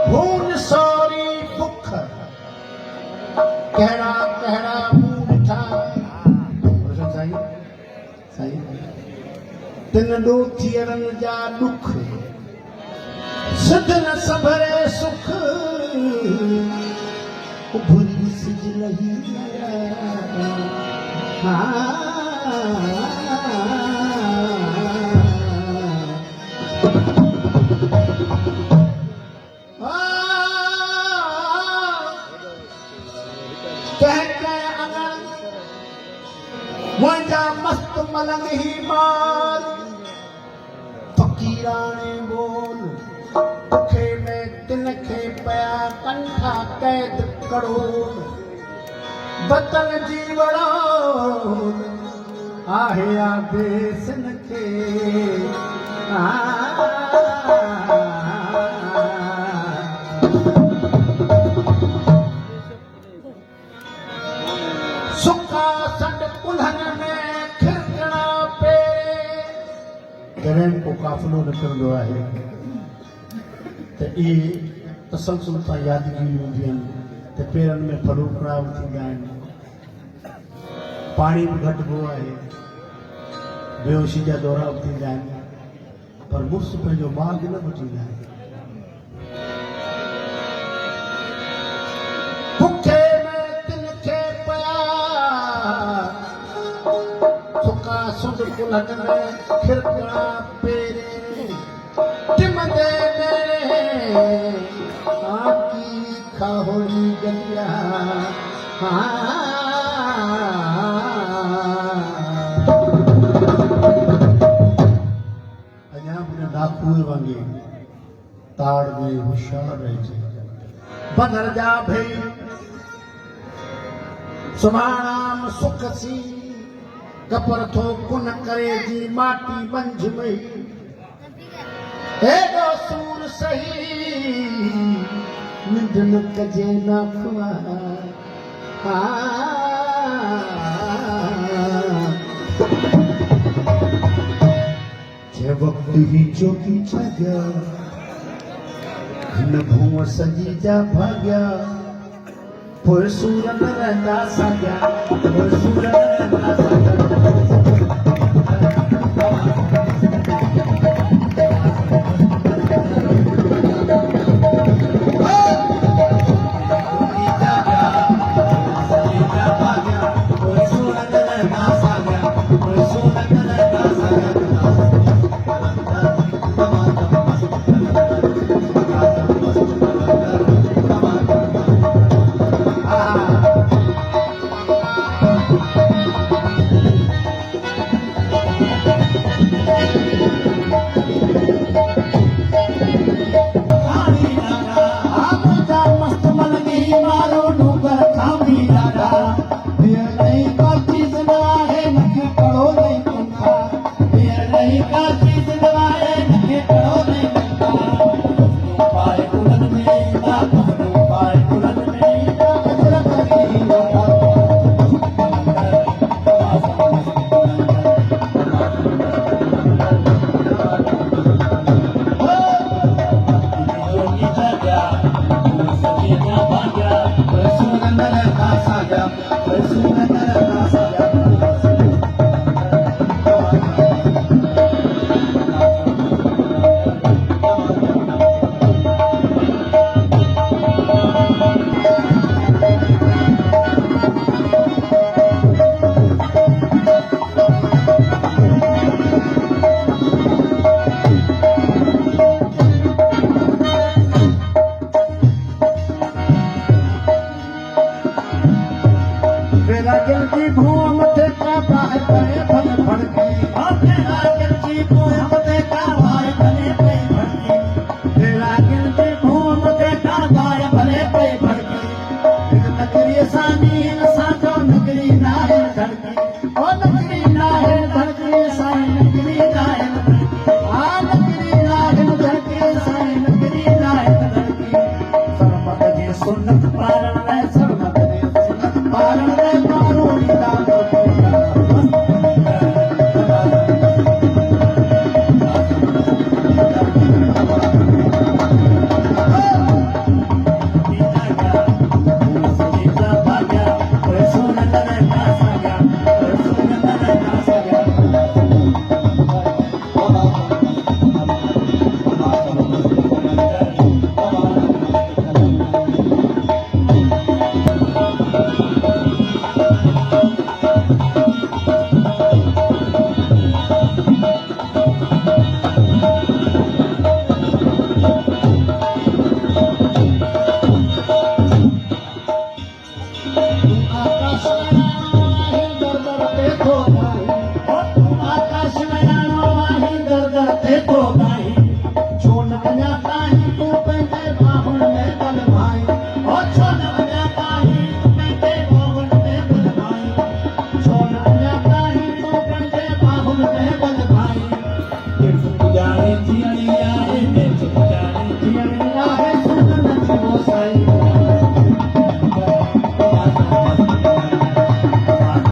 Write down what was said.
भून सौरी दुख कहड़ा कहड़ा भून ठा साईं साईं तिन ॾोथियरन जा दुख सिध न संभरे सुख उभरी सिज लही मुंहिंजा मस्त मलंग ही मार फ़कीराणे बोल बुखे में तिन खे पया कंठा कैद करोड़ बतन जी वड़ोल आहे आदेसन खे सुखा संड कुल्हनि में खिरकणा पे कॾहिं को काफ़िलो निकिरंदो आहे त इहे तसलसल सां यादगिरियूं हूंदियूं आहिनि त पेरनि में फड़ूकड़ा बि थींदा आहिनि पाणी बि घटिबो आहे बेहोशी जा दौरा बि थींदा आहिनि पर मुड़ुस पंहिंजो मार्ग न वठींदा आहिनि बुखे में तिन खे पया सुका सुंड कुल्हनि में खिरकणा पेरे टिमंदे मेरे आकी खाहोली गलिया अञा बि डाकूअ वांगुरु ताड़ में होशियार रहिजे बदर जा भई सुभाणाम सुख सी कपर थो कुन करे जी माटी मंझ में हेॾो सूर सही निंड न कजे न खुआ जे वक्त ही चौकी छॻिया हिन भूअ सजी जा भाॻिया पोइ सूर न रहंदा साॻिया पोइ सूर न रहंदा साॻिया तो गाई छो न वञा काहीं तूं पंहिंजे बाहुनि में बल भाई ओ छो न वञा काहीं तूं पंहिंजे बाहुनि में बल भाई छो न वञा काहीं तूं पंहिंजे बाहुनि में बल भाई किर्त पुॼाणी थियणी आहे किर्त पुॼाणी थियणी आहे सुन नथो साईं